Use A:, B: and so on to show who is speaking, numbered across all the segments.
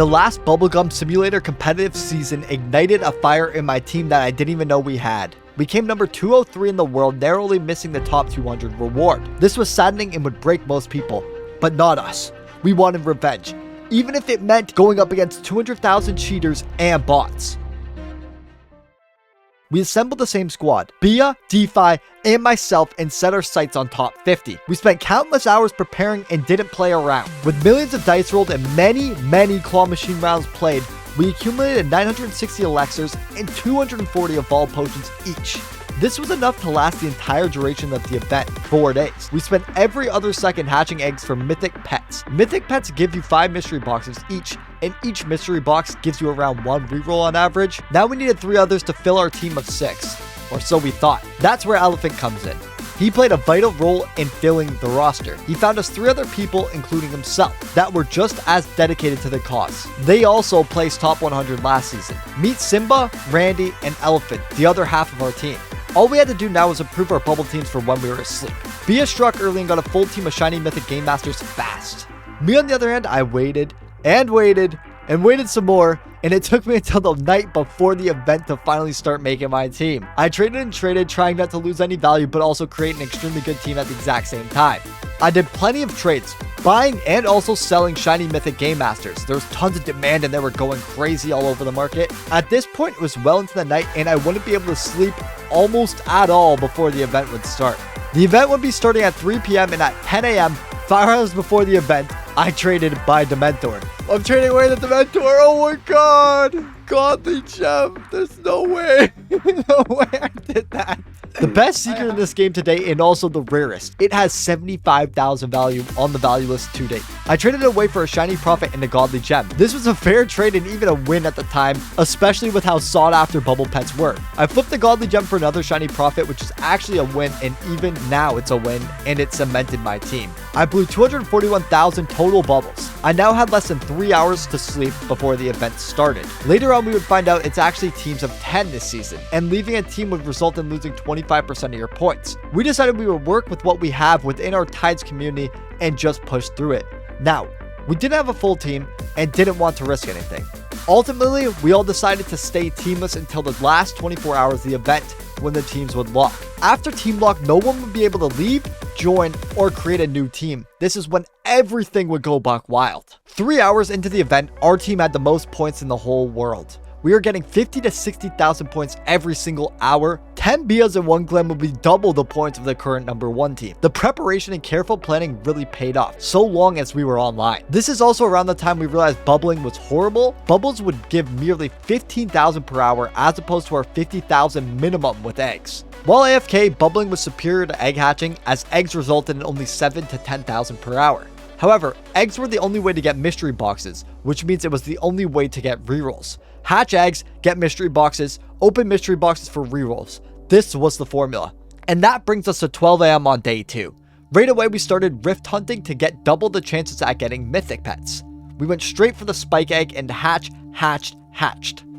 A: The last Bubblegum Simulator competitive season ignited a fire in my team that I didn't even know we had. We came number 203 in the world, narrowly missing the top 200 reward. This was saddening and would break most people, but not us. We wanted revenge, even if it meant going up against 200,000 cheaters and bots. We assembled the same squad, Bia, DeFi, and myself, and set our sights on top 50. We spent countless hours preparing and didn't play around. With millions of dice rolled and many claw machine rounds played, we accumulated 960 elixirs and 240 evolved potions each. This was enough to last the entire duration of the event, 4 days. We spent every other second hatching eggs for mythic pets. Mythic pets give you 5 mystery boxes each, and each mystery box gives you around 1 reroll on average. Now we needed 3 others to fill our team of 6, or so we thought. That's where Elephant comes in. He played a vital role in filling the roster. He found us 3 other people, including himself, that were just as dedicated to the cause. They also placed top 100 last season. Meet Simba, Randy, and Elephant, the other half of our team. All we had to do now was improve our bubble teams for when we were asleep. Bia struck early and got a full team of shiny mythic game masters fast. Me on the other hand, I waited and waited and waited some more, and it took me until the night before the event to finally start making my team. I traded and traded, trying not to lose any value but also create an extremely good team at the exact same time. I did plenty of trades, buying and also selling shiny mythic game masters. There was tons of demand and they were going crazy all over the market. At this point, it was well into the night and I wouldn't be able to sleep almost at all before the event would start. The event would be starting at 3 p.m. and at 10 a.m., 5 hours before the event, I traded by Dementor. I'm trading away the Dementor. Oh my god. Godly gem. There's no way. No way I did that. The best secret in this game today, and also the rarest. It has 75,000 value on the value list to date. I traded it away for a shiny prophet and a godly gem. This was a fair trade and even a win at the time, especially with how sought after bubble pets were. I flipped the godly gem for another shiny prophet, which is actually a win, and even now it's a win, and it cemented my team. I blew 241,000 total bubbles. I now had less than 3 hours to sleep before the event started. Later on, we would find out it's actually teams of 10 this season, and leaving a team would result in losing 25% of your points. We decided we would work with what we have within our Tides community and just push through it. Now, we didn't have a full team and didn't want to risk anything. Ultimately, we all decided to stay teamless until the last 24 hours of the event, when the teams would lock. After team lock, no one would be able to leave, join, or create a new team. This is when everything would go buck wild. 3 hours into the event, our team had the most points in the whole world. We were getting 50 to 60,000 points every single hour. 10 Bias and 1 Glen would be double the points of the current number 1 team. The preparation and careful planning really paid off, so long as we were online. This is also around the time we realized bubbling was horrible. Bubbles would give merely 15,000 per hour as opposed to our 50,000 minimum with eggs. While AFK, bubbling was superior to egg hatching, as eggs resulted in only 7 to 10,000 per hour. However, eggs were the only way to get mystery boxes, which means it was the only way to get rerolls. Hatch eggs, get mystery boxes, open mystery boxes for rerolls. This was the formula. And that brings us to 12 a.m. on day 2. Right away, we started rift hunting to get double the chances at getting mythic pets. We went straight for the spike egg and hatched.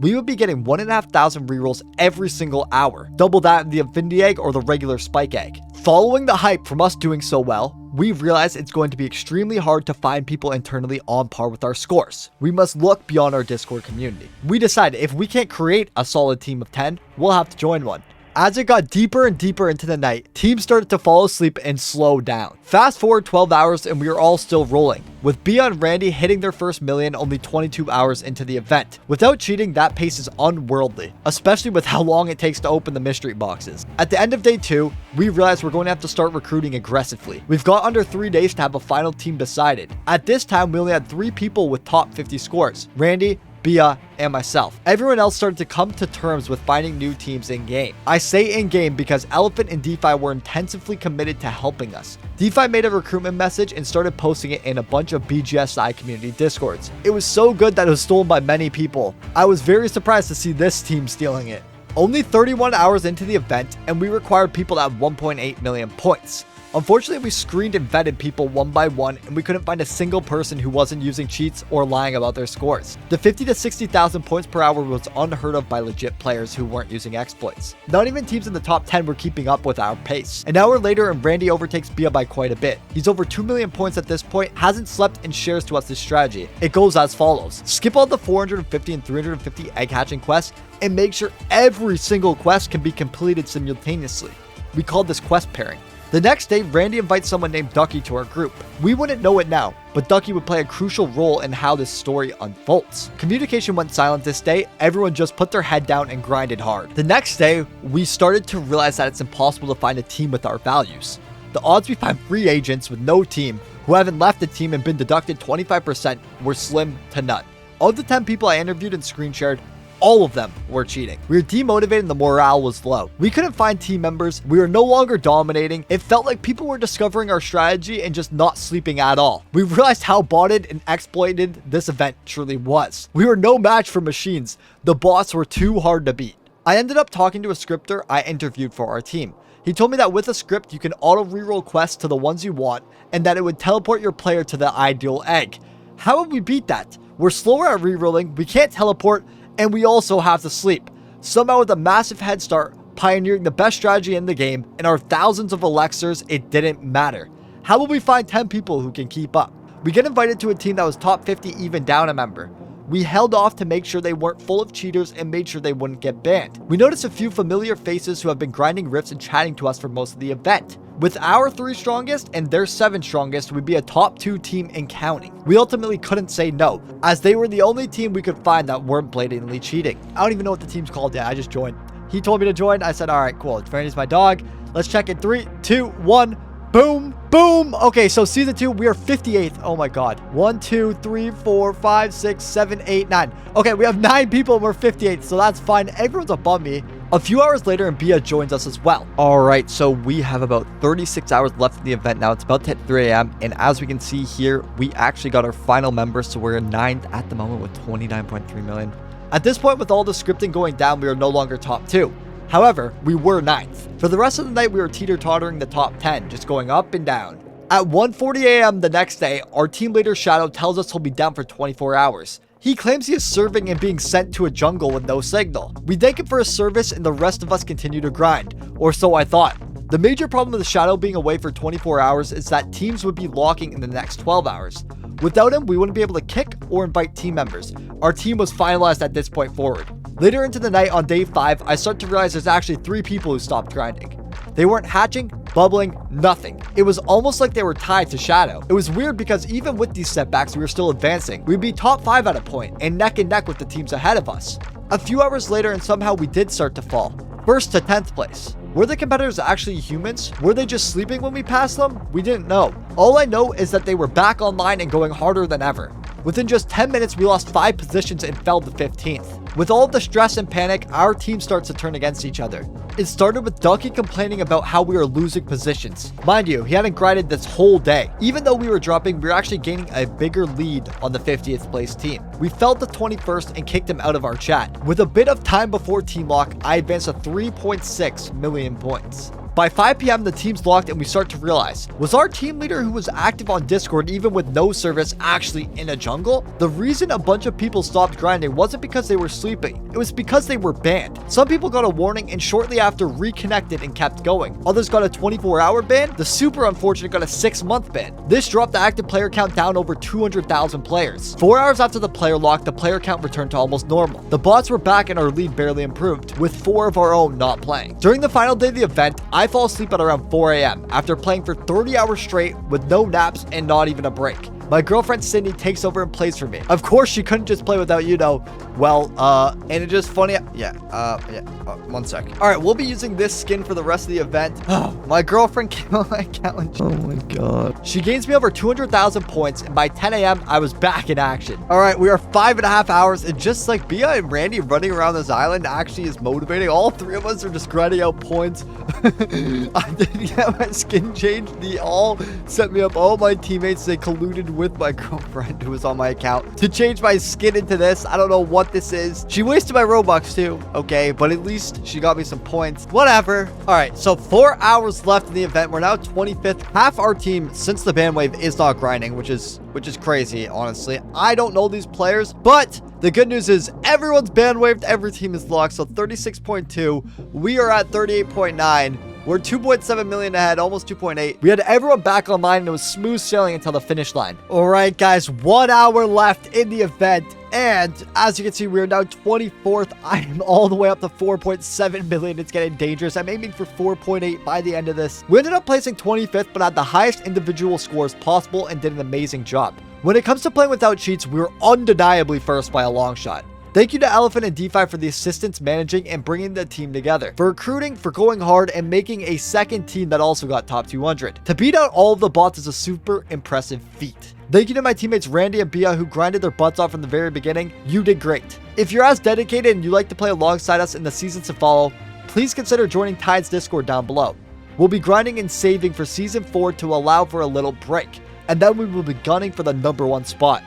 A: We would be getting 1,500 rerolls every single hour, double that in the affinity egg or the regular spike egg. Following the hype from us doing so well, we realized it's going to be extremely hard to find people internally on par with our scores. We must look beyond our Discord community. We decided if we can't create a solid team of 10, we'll have to join one. As it got deeper and deeper into the night, teams started to fall asleep and slow down. Fast forward 12 hours and we are all still rolling, with Bia and Randy hitting their first million only 22 hours into the event. Without cheating, that pace is unworldly, especially with how long it takes to open the mystery boxes. At the end of day 2, we realized we're going to have to start recruiting aggressively. We've got under 3 days to have a final team decided. At this time, we only had 3 people with top 50 scores: Randy, Bia, and myself. Everyone else started to come to terms with finding new teams in-game. I say in-game because Elephant and DeFi were intensively committed to helping us. DeFi made a recruitment message and started posting it in a bunch of BGSI community discords. It was so good that it was stolen by many people. I was very surprised to see this team stealing it. Only 31 hours into the event, and we required people at 1.8 million points. Unfortunately, we screened and vetted people one by one, and we couldn't find a single person who wasn't using cheats or lying about their scores. The 50 to 60,000 points per hour was unheard of by legit players who weren't using exploits. Not even teams in the top 10 were keeping up with our pace. An hour later, and Randy overtakes Bia by quite a bit. He's over 2 million points at this point, hasn't slept, and shares to us this strategy. It goes as follows. Skip all the 450 and 350 egg hatching quests, and make sure every single quest can be completed simultaneously. We called this quest pairing. The next day, Randy invites someone named Ducky to our group. We wouldn't know it now, but Ducky would play a crucial role in how this story unfolds. Communication went silent this day. Everyone just put their head down and grinded hard. The next day, we started to realize that it's impossible to find a team with our values. The odds we find free agents with no team who haven't left the team and been deducted 25% were slim to none. Of the 10 people I interviewed and screen shared, all of them were cheating. We were demotivated and the morale was low. We couldn't find team members. We were no longer dominating. It felt like people were discovering our strategy and just not sleeping at all. We realized how botted and exploited this event truly was. We were no match for machines. The bots were too hard to beat. I ended up talking to a scripter I interviewed for our team. He told me that with a script, you can auto reroll quests to the ones you want and that it would teleport your player to the ideal egg. How would we beat that? We're slower at rerolling, we can't teleport, and we also have to sleep. Somehow with a massive head start, pioneering the best strategy in the game, and our thousands of elixirs, it didn't matter. How will we find 10 people who can keep up? We get invited to a team that was top 50 even down a member. We held off to make sure they weren't full of cheaters and made sure they wouldn't get banned. We noticed a few familiar faces who have been grinding rifts and chatting to us for most of the event. With our 3 strongest and their 7 strongest, we'd be a top 2 team in counting. We ultimately couldn't say no, as they were the only team we could find that weren't blatantly cheating. I don't even know what the team's called yet, I just joined. He told me to join, I said, alright, cool, Randy's my dog. Let's check in 3, 2, 1, boom, boom. Okay, so season 2, we are 58th. Oh my god. 1, 2, 3, 4, 5, 6, 7, 8, 9. Okay, we have 9 people and we're 58th, so that's fine. Everyone's above me. A few hours later, and Bia joins us as well. All right, so we have about 36 hours left in the event now. It's about to hit 3 a.m. And as we can see here, we actually got our final members. So we're 9th at the moment with 29.3 million. At this point, with all the scripting going down, we are no longer top 2. However, we were 9th. For the rest of the night, we were teeter-tottering the top 10, just going up and down. At 1:40 a.m. the next day, our team leader Shadow tells us he'll be down for 24 hours. He claims he is serving and being sent to a jungle with no signal. We thank him for his service and the rest of us continue to grind, or so I thought. The major problem with the Shadow being away for 24 hours is that teams would be locking in the next 12 hours. Without him, we wouldn't be able to kick or invite team members. Our team was finalized at this point forward. Later into the night on day 5, I start to realize there's actually 3 people who stopped grinding. They weren't hatching, bubbling, nothing. It was almost like they were tied to Shadow. It was weird because even with these setbacks, we were still advancing. We'd be top 5 at a point and neck with the teams ahead of us. A few hours later, and somehow we did start to fall. First to 10th place. Were the competitors actually humans? Were they just sleeping when we passed them? We didn't know. All I know is that they were back online and going harder than ever. Within just 10 minutes, we lost 5 positions and fell to 15th. With all of the stress and panic, our team starts to turn against each other. It started with Ducky complaining about how we were losing positions. Mind you, he hadn't grinded this whole day. Even though we were dropping, we were actually gaining a bigger lead on the 50th place team. We fell to 21st and kicked him out of our chat. With a bit of time before team lock, I advanced to 3.6 million points. By 5 p.m, the team's locked and we start to realize, was our team leader who was active on Discord even with no service actually in a jungle? The reason a bunch of people stopped grinding wasn't because they were sleeping, it was because they were banned. Some people got a warning and shortly after reconnected and kept going. Others got a 24-hour ban. The super unfortunate got a 6-month ban. This dropped the active player count down over 200,000 players. 4 hours after the player lock, the player count returned to almost normal. The bots were back and our lead barely improved, with 4 of our own not playing. During the final day of the event, I fall asleep at around 4 a.m. after playing for 30 hours straight with no naps and not even a break. My girlfriend Sydney takes over and plays for me. Of course, she couldn't just play without, and it's just funny. One sec. All right, we'll be using this skin for the rest of the event. My girlfriend came on my account. Oh my god. She gains me over 200,000 points, and by 10 a.m., I was back in action. All right, we are 5.5 hours, and just like Bia and Randy running around this island actually is motivating. All 3 of us are just grinding out points. I didn't get my skin changed. They all set me up. All my teammates, they colluded with my girlfriend who was on my account to change my skin into this. I don't know what what this is. She wasted my Robux too, okay, but at least she got me some points. Whatever. All right, so 4 hours left in the event. We're now 25th. Half our team, since the ban wave, is not grinding, which is crazy, honestly. I don't know these players, but the good news is everyone's ban waved. Every team is locked. So 36.2. We are at 38.9. We're 2.7 million ahead, almost 2.8. We had everyone back online and it was smooth sailing until the finish line. All right, guys, 1 hour left in the event. And as you can see, we're now 24th. I am all the way up to 4.7 million. It's getting dangerous. I'm aiming for 4.8 by the end of this. We ended up placing 25th, but had the highest individual scores possible and did an amazing job. When it comes to playing without cheats, we were undeniably first by a long shot. Thank you to Elephant and DeFi for the assistance managing and bringing the team together, for recruiting, for going hard, and making a second team that also got top 200. To beat out all of the bots is a super impressive feat. Thank you to my teammates Randy and Bia who grinded their butts off from the very beginning. You did great. If you're as dedicated and you like to play alongside us in the seasons to follow, please consider joining Tide's Discord down below. We'll be grinding and saving for Season 4 to allow for a little break, and then we will be gunning for the #1 spot.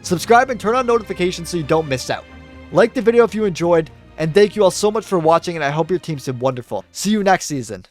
A: Subscribe and turn on notifications so you don't miss out. Like the video if you enjoyed, and thank you all so much for watching, and I hope your teams did wonderful. See you next season.